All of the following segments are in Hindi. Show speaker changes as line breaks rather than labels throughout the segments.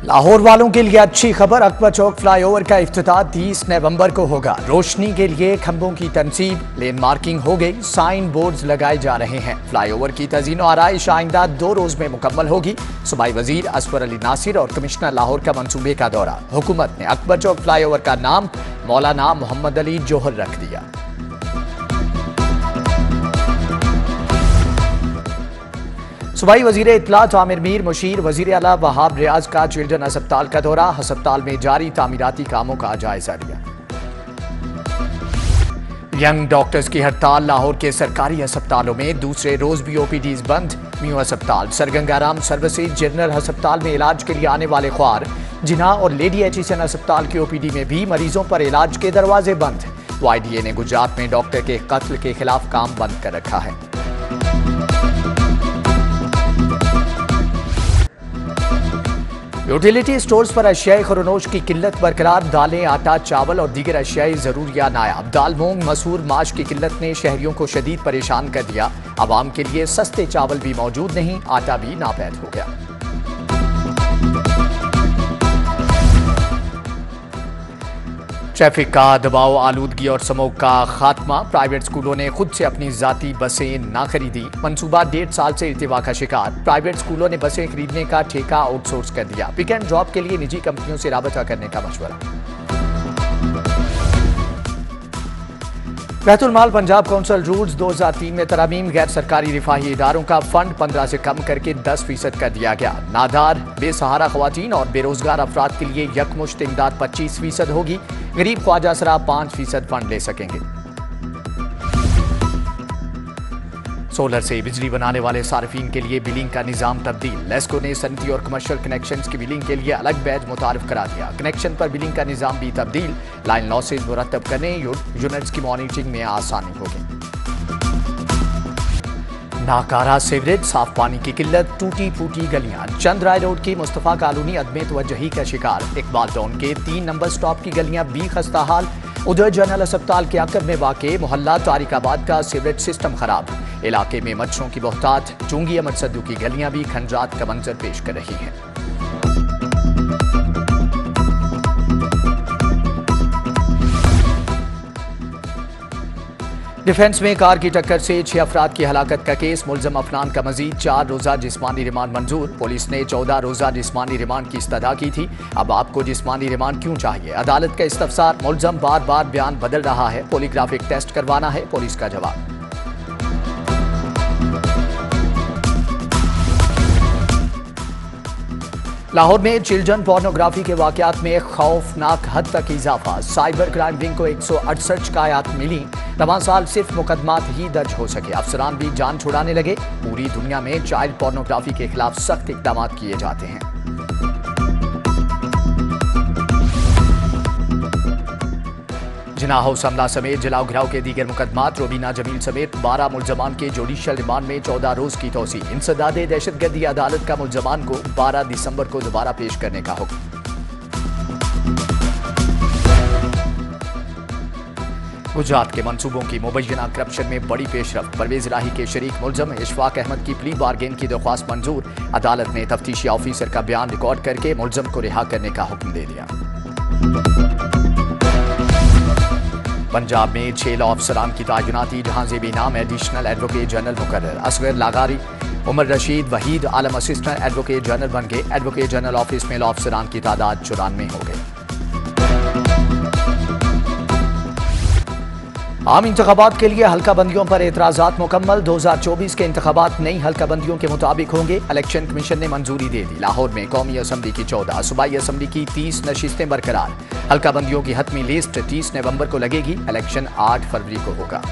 लाहौर वालों के लिए अच्छी खबर, अकबर चौक फ्लाईओवर का इफ्तिताह 30 नवंबर को होगा। रोशनी के लिए खंभों की तनसीब, लेन मार्किंग हो गई, साइन बोर्ड्स लगाए जा रहे हैं। फ्लाईओवर की तज़ीन और आराइश आइंदा 2 रोज में मुकम्मल होगी। सूबाई वजीर असफर अली नासिर और कमिश्नर लाहौर का मंसूबे का दौरा। हुकूमत ने अकबर चौक फ्लाईओवर का नाम मौलाना मोहम्मद अली जौहर रख दिया। सूबाई वजीर इत्तलात आमिर मीर मुशीर, वजीर आला वहाब रियाज का चिल्ड्रन अस्पताल का दौरा। अस्पताल में जारी तामीराती कामों का जायजा लिया। यंग डॉक्टर्स की हड़ताल, लाहौर के सरकारी अस्पतालों में दूसरे रोज भी ओपीडीज बंद। म्यू अस्पताल, सरगंगाराम सर्विसेज जनरल अस्पताल में इलाज के लिए आने वाले ख्वार, जिन्ना और लेडी एचिसन अस्पताल की ओपीडी में भी मरीजों पर इलाज के दरवाजे बंद। YDA ने गुजरात में डॉक्टर के कत्ल के खिलाफ काम बंद कर रखा है। यूटिलिटी स्टोर्स पर अशियाई खरोनोश की किल्लत बरकरार। दालें, आटा, चावल और दीगर अशियाई जरूरिया नायाब। दाल, मूंग, मसूर, माश की किल्लत ने शहरियों को शदीद परेशान कर दिया। आवाम के लिए सस्ते चावल भी मौजूद नहीं, आटा भी नापैद हो गया। ट्रैफिक का दबाव, आलूदगी और स्मोक का खात्मा। प्राइवेट स्कूलों ने खुद से अपनी जाती बसें ना खरीदी। मंसूबा 1.5 साल से इर्तिवा का शिकार। प्राइवेट स्कूलों ने बसें खरीदने का ठेका आउटसोर्स कर दिया। पिक एंड ड्रॉप के लिए निजी कंपनियों से राबता करने का मशवरा। बैतुल माल पंजाब काउंसिल रूल्स 2003 में तरमीम, गैर सरकारी रिफाही इदारों का फंड 15 से कम करके 10% कर दिया गया। नादार, बेसहारा खवातीन और बेरोजगार अफराद के लिए यकमुश्त इमदाद 25% होगी। गरीब ख्वाजा सरा 5% फंड ले सकेंगे। सोलर से बिजली बनाने वाले सार्फिन के लिए बिलिंग का निजाम तब्दील। लेस्को ने सनती और कमर्शियल कनेक्शंस की बिलिंग के लिए अलग बैच मुतारिफ करा दिया। कनेक्शन पर बिलिंग का निजाम भी तब्दील। लाइन लॉसेज मुरतब करने, यूनिट्स की मॉनिटरिंग में आसानी होगी। नाकारा सीवरेज, साफ पानी की किल्लत, टूटी फूटी गलियां। चंद्राय रोड की मुस्तफा कॉलोनी अदमे तवज्जुही का शिकार। इकबाल टाउन के 3 नंबर स्टॉप की गलियां भी खस्ता हाल। उधर जनरल अस्पताल के अकब में वाक़े मोहल्ला तारिकाबाद का सीवरेज सिस्टम खराब। इलाके में मच्छरों की बहुतात। चुंगी अहमद सद्दू की गलियां भी खंजरात का मंजर पेश कर रही हैं। डिफेंस में कार की टक्कर से 6 अफराद की हलाकत का केस। मुलजम अफनान का मजीद 4 रोजा जिस्मानी रिमांड मंजूर। पुलिस ने 14 रोजा जिस्मानी रिमांड की इस्तदा की थी। अब आपको जिस्मानी रिमांड क्यों चाहिए? अदालत का इस्तफसार। मुलजम बार बार बयान बदल रहा है, पॉलीग्राफिक टेस्ट करवाना है, पुलिस का जवाब। लाहौर में चिल्ड्रन पोर्नोग्राफी के वाकयात में खौफनाक हद तक इजाफा। साइबर क्राइम विंग को 168 शिकायत मिली। रवां साल सिर्फ मुकदमात ही दर्ज हो सके। अफसरान भी जान छुड़ाने लगे। पूरी दुनिया में चाइल्ड पोर्नोग्राफी के खिलाफ सख्त इकदाम किए जाते हैं। जिना हाउस हमला समेत जलाओ घिराव के दीगर मुकदमात। रोबीना जमील समेत 12 मुलजमान के जुडिशियल रिमांड में 14 रोज की तोसी। इंसदादे दहशतगर्दी अदालत का मुलजमान को 12 दिसंबर को दोबारा पेश करने का हुक्म। गुजरात के मंसूबों की मुबैना करप्शन में बड़ी पेशरफ्त। परवेज राही के शरीक मुलजम इशफाक अहमद की प्ली बारगेन की दरख्वास्त मंजूर। अदालत ने तफ्तीशी ऑफिसर का बयान रिकॉर्ड करके मुलजम को रिहा करने का हुक्म दे दिया। पंजाब में 6 लॉ अफसरान की तैनाती। जहां जेबी नाम एडिशनल एडवोकेट जनरल मुकर्रर। असगर लागारी, उमर रशीद, वहीद आलम असिस्टेंट एडवोकेट जनरल बन गए। एडवोकेट जनरल ऑफिस में लॉ अफसरान की तादाद 94 हो गई। आम इंतखाबात के लिए हल्का बंदियों पर एतराजात मुकम्मल। 2024 के इंतखाबात नई हल्का बंदियों के मुताबिक होंगे। इलेक्शन कमीशन ने मंजूरी दे दी। लाहौर में कौमी असम्बली की 14, सूबाई असम्बली की 30 नशिस्तें बरकरार। हल्का बंदियों की हतमी लिस्ट 30 नवंबर को लगेगी। इलेक्शन 8 फरवरी को होगा।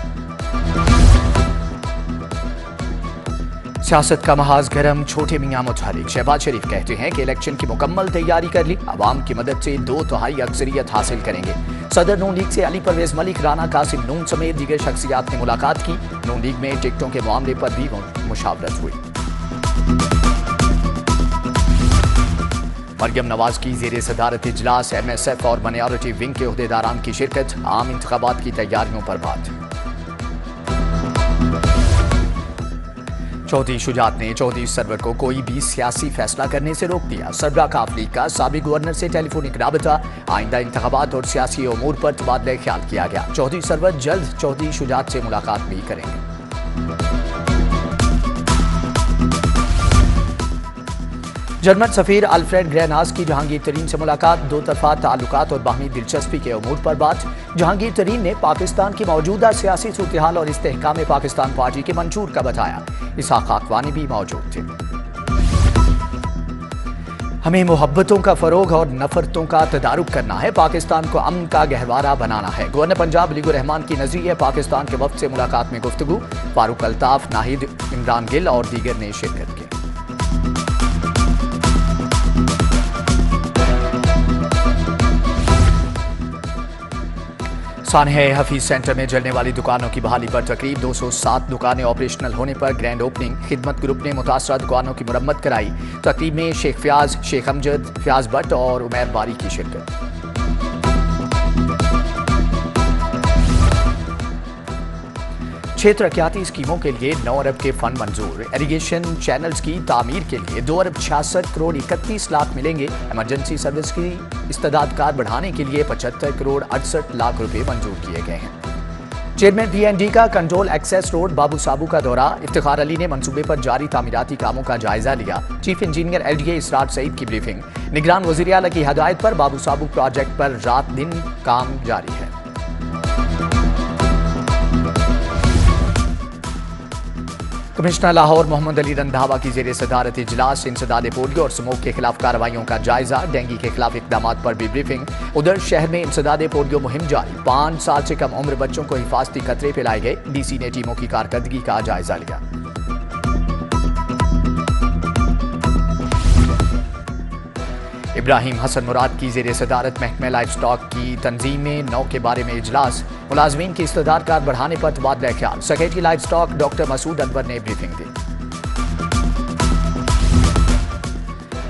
सियासत का महाज गरम। छोटे मियां मुतहरिक शहबाज शरीफ कहते हैं कि इलेक्शन की मुकम्मल तैयारी कर ली। अवाम की मदद से 2/3 अक्सरियत हासिल करेंगे। सदर नून लीग से अली परवेज मलिक, राना कासिम नून समेत दीगर शख्सियात ने मुलाकात की। नून लीग में टिकटों के मामले पर भी मुशावरत हुई। मरियम नवाज की जेर सदारत इजलास। MSF और माइनॉरिटी विंग के ओहदेदारान की शिरकत। आम इंतखाबात की तैयारियों पर बात। चौधरी शुजात ने चौधरी सरवर को कोई भी सियासी फैसला करने से रोक दिया। सरबराह काफ लीग का साबिक गवर्नर से टेलीफोनिक राबता, आइंदा इंतखाबात और सियासी उमूर पर तबादला ख्याल किया गया। चौधरी सरवर जल्द चौधरी शुजात से मुलाकात भी करेंगे। जर्मन सफीर अल्फ्रेड ग्रेनहाउस की जहांगीर तरीन से मुलाकात, दो तरफा ताल्लुकात और बाहमी दिलचस्पी के उमूर पर बात। जहांगीर तरीन ने पाकिस्तान की मौजूदा सियासी सूरत-ए-हाल और इस्तेहकाम पाकिस्तान पार्टी के मंशूर का बताया। इसहाक खाकवानी भी मौजूद थे। हमें मोहब्बतों का फरोग और नफरतों का तदारुक करना है, पाकिस्तान को अमन का गहवारा बनाना है। गवर्नर पंजाब अलीगुर रहमान की नजरिए पाकिस्तान के वफ्द से मुलाकात में गुफ्तगू, फारूक अल्ताफ, नाहिद इमरान गिल और दीगर ने शिरकत की। सानह हफीज सेंटर में जलने वाली दुकानों की बहाली पर तकरीब, 207 दुकानें ऑपरेशनल होने पर ग्रैंड ओपनिंग। खिदमत ग्रुप ने मुतासरा दुकानों की मुरम्मत कराई। तकरीब में शेख फयाज, शेख अमजद, फयाज भट्ट और उमैर बारी की शिरकत। 6 तरक्याती स्कीमों के लिए 9 अरब के फंड मंजूर। इरिगेशन चैनल्स की तामीर के लिए 2 अरब 66 करोड़ 31 लाख मिलेंगे। इमरजेंसी सर्विस की इस्तेदाद कार बढ़ाने के लिए 75 करोड़ 68 लाख रुपए मंजूर किए गए हैं। चेयरमैन PND का कंट्रोल एक्सेस रोड बाबू साबू का दौरा, इफ्तिखार अली ने मंसूबे पर जारी तामीराती कामों का जायजा लिया। चीफ इंजीनियर LDA इसरार सईद की ब्रीफिंग। निगरान वज़ीर आला की हदायत पर बाबू साबू प्रोजेक्ट पर रात दिन काम जारी है। कमिश्नर लाहौर मोहम्मद अली रंधावा की जेर सदारत इजलास, इंसदाद पोलियो और स्मोक के खिलाफ कार्रवाइयों का जायजा, डेंगू के खिलाफ इकदाम पर भी ब्रीफिंग। उधर शहर में इंसदाद पोलियो मुहिम जारी, 5 साल से कम उम्र बच्चों को हिफाजती खतरे पिलाए गए। DC ने टीमों की कारकर्दगी का जायजा लिया। इब्राहिम हसन मुराद की जेर सदारत महकमा लाइफ स्टॉक की तंजीम में 9 के बारे में इजलास, मुलाजमीन की इस्तेदाद कार बढ़ाने पर तबादला ख्याल। Secretary livestock doctor Masood Anwar ने ब्रीफिंग दी।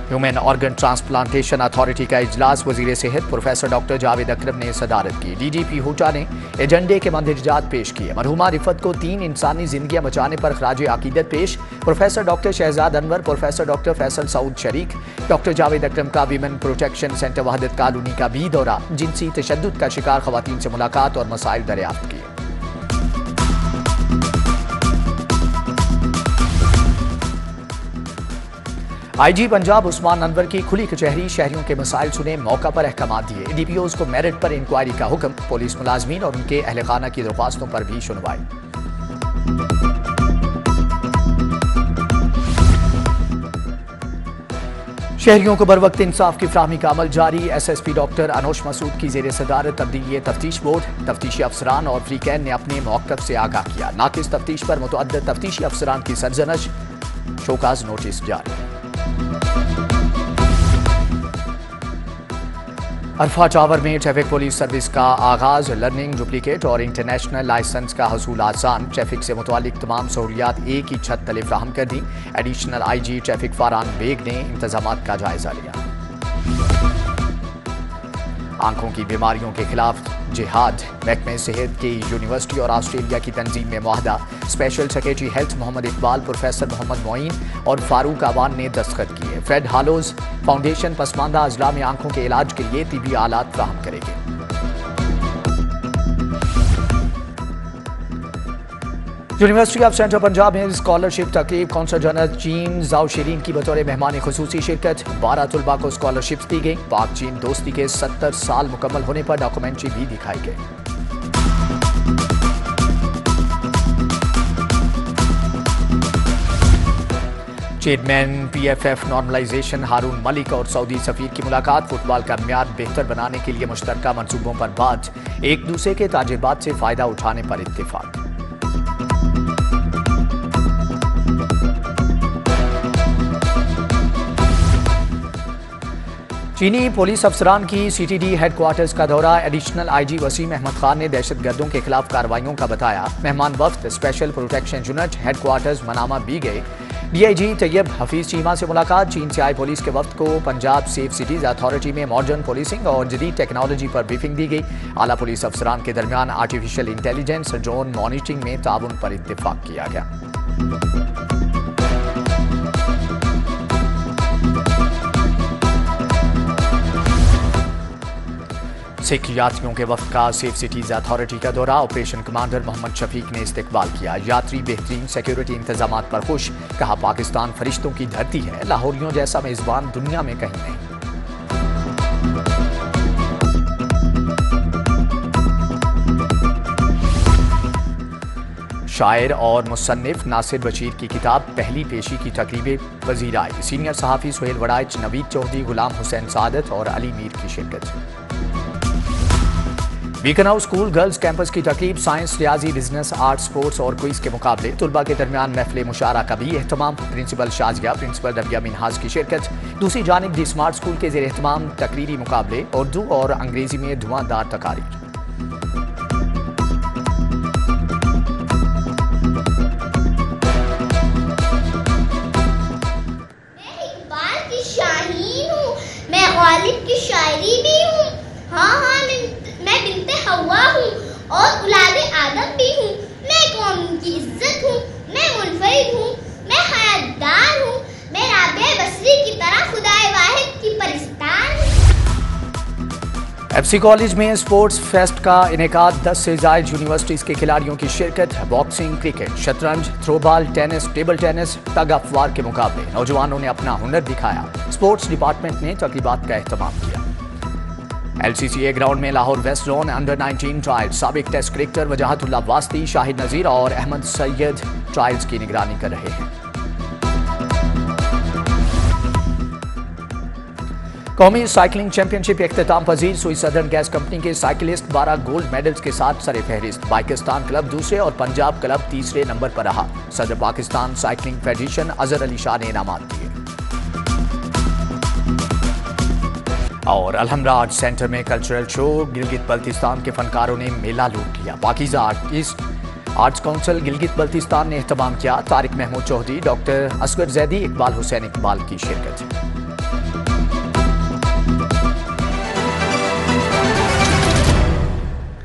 ह्यूमन ऑर्गन ट्रांसप्लांटेशन अथॉरिटी का इजलास, वजीर सेहत प्रोफेसर डॉक्टर जावेद अकरम ने सदारत की। DDP हुटा ने एजेंडे के मंदरजात पेश किए। मरहुमा रिफत को 3 इंसानी जिंदगियां बचाने पर खराज अकीदत पेश। Professor doctor Shahzad Anwar, professor doctor Faisal Saud शरीक, डॉक्टर जावेद अकरम का women protection centre Wahdat colony का भी दौरा, जिनसी तशद्दुद का शिकार खवातीन से मुलाकात और मसाइल दरियाफ्त किए। IG पंजाब उस्मान अनवर की खुली कचहरी, शहरियों के मसाइल सुने, मौका पर अहकामात दिए। DPOs को मेरिट पर इंक्वायरी का हुक्म, पुलिस मुलाजमीन और उनके अहल खाना की दरख्वास्तों पर भी सुनवाई। शहरियों को बर वक्त इंसाफ की फ्राहमी का अमल जारी। SSP डॉक्टर अनोश मसूद की जेर सदारत तब्दीली तफ्तीश बोर्ड, तफ्तीशी अफसरान और फ्रीकैन ने अपने मौक़िफ़ से आगाह किया। नाकिस तफ्तीश पर मुतअद्दिद तफ्तीशी अफसरान की सरजनश, शोकाज नोटिस जारी। अरफा चावर में ट्रैफिक पुलिस सर्विस का आगाज, लर्निंग, डुप्लीकेट और इंटरनेशनल लाइसेंस का हसूल आसान। ट्रैफिक से मुतालिक तमाम सहूलियात एक ही छत तले फ्राहम कर दी। Additional IG traffic Farhan Baig ने इंतजामात का जायजा लिया। आंखों की बीमारियों के खिलाफ जिहाद, महकमे सेहत की यूनिवर्सिटी और ऑस्ट्रेलिया की तंजीम में मुआहदा। Special secretary health Mohammad Iqbal, professor Mohammad Moin और फारूक आवान ने दस्तखत किए। फ्रेड हालोज फाउंडेशन पसमानदा अजला में आंखों के इलाज के लिए तिबी आलात फ्राहम करेगी। यूनिवर्सिटी ऑफ सेंट्रल पंजाब में स्कॉलरशिप तकरीब, कौंसल जनरल चीन जाओ शीरीन की बतौर मेहमान खुसूसी शिरकत। 12 तुलबा को स्कॉलरशिप्स दी गई। पाक चीन दोस्ती के 70 साल मुकम्मल होने पर डॉक्यूमेंट्री भी दिखाई गई। चेयरमैन PFF नॉर्मलाइजेशन हारून मलिक और सऊदी सफीर की मुलाकात। फुटबॉल का म्यार बेहतर बनाने के लिए मुश्तरका मंसूबों पर बात। एक दूसरे के ताजुर्बात से फायदा उठाने पर इत्तेफाक। चीनी पुलिस अफसरान की CTD हेडक्वार्टर्स का दौरा। एडिशनल IG वसीम अहमद खान ने दहशतगर्दों के खिलाफ कार्रवाइयों का बताया। मेहमान वफ्द special protection unit headquarters Manama भी गए। DIG तैयब हफीज चीमा से मुलाकात। चीन से आए पुलिस के वफ्द को पंजाब सेफ सिटीज अथॉरिटी में मॉडर्न पुलिसिंग और जदीद टेक्नोलॉजी पर ब्रीफिंग दी गई। आला पुलिस अफसरान के दरमियान आर्टिफिशियल इंटेलिजेंस ड्रोन मॉनिटरिंग में ताउन पर इत्तेफाक किया गया। सिख यात्रियों के वफ्द का सेफ सिटीज अथॉरिटी का दौरा। ऑपरेशन कमांडर मोहम्मद शफीक ने इस्तकबाल किया। यात्री बेहतरीन सिक्योरिटी इंतजाम पर खुश। कहा पाकिस्तान फरिश्तों की धरती है, लाहौरियों जैसा मेजबान दुनिया में कहीं नहीं। शायर और मुसन्निफ नासिर बशीर की किताब पहली पेशी की तकरीब वजीर आई। सीनियर सहाफ़ी सुहेल वड़ाइच, नवीद चौधरी, गुलाम हुसैन सादत और अली मीर की शिरकत। Beacon house school girls campus की तकरीब। साइंस, रियाजी, बिजनेस, आर्ट, स्पोर्ट्स और क्विज के मुकाबले। तुलबा के दरमियान महफिल मुशारा का भी एहतमाम। प्रिंसिपल शाजिया, प्रिंसिपल रबिया मिनहाज की शिरकत। दूसरी जानिब दी स्मार्ट स्कूल के ज़ेर एहतमाम तकरीरी मुकाबले। उर्दू और अंग्रेजी में धुआंधार तकारीर।
गालिब की शायरी भी हूँ। हाँ, मैं बिनते हवा हूँ और औलादे आदम भी हूँ। मैं कौम की इज्जत हूँ, मैं मुनफरिद हूँ, मैं हयातदार हूँ, मैं राबिया बसरी की तरह खुदाए वाहिद की परिस्तार हूँ।
एफसी कॉलेज में स्पोर्ट्स फेस्ट का इनेकाद। 10 से ज़ायद यूनिवर्सिटीज़ के खिलाड़ियों की शिरकत। बॉक्सिंग, क्रिकेट, शतरंज, throwball, tennis, table tennis, tug of war के मुकाबले। नौजवानों ने अपना हुनर दिखाया। स्पोर्ट्स डिपार्टमेंट ने तकरीबात का एहतमाम किया। LCCA ग्राउंड में Lahore west zone under 19 trials. साबिक टेस्ट क्रिकेटर वजाहतुल्लाह वास्ती, शाहिद नज़ीर और अहमद सैयद ट्रायल्स की निगरानी कर रहे हैं। कौमी साइकिलिंग चैंपियनशिप इख्तिताम पजीर। सुई सदर्न गैस कंपनी के साइकिलिस्ट 12 गोल्ड मेडल्स के साथ सरे फहरिस्त। पाकिस्तान क्लब दूसरे और पंजाब क्लब तीसरे नंबर पर रहा। सदर पाकिस्तान साइकिलिंग फेडरेशन अजहर अली शाह ने इनामात दिए। और अलहमरा आर्ट सेंटर में कल्चरल शो। गिलगित बल्तिस्तान के फनकारों ने मेला लूट लिया। पाकीज़ा आर्ट्स काउंसिल गिलगित बल्तिस्तान ने एहतमाम किया। तारिक महमूद चौधरी, डॉक्टर असगर जैदी, इकबाल हुसैन इकबाल की शिरकत।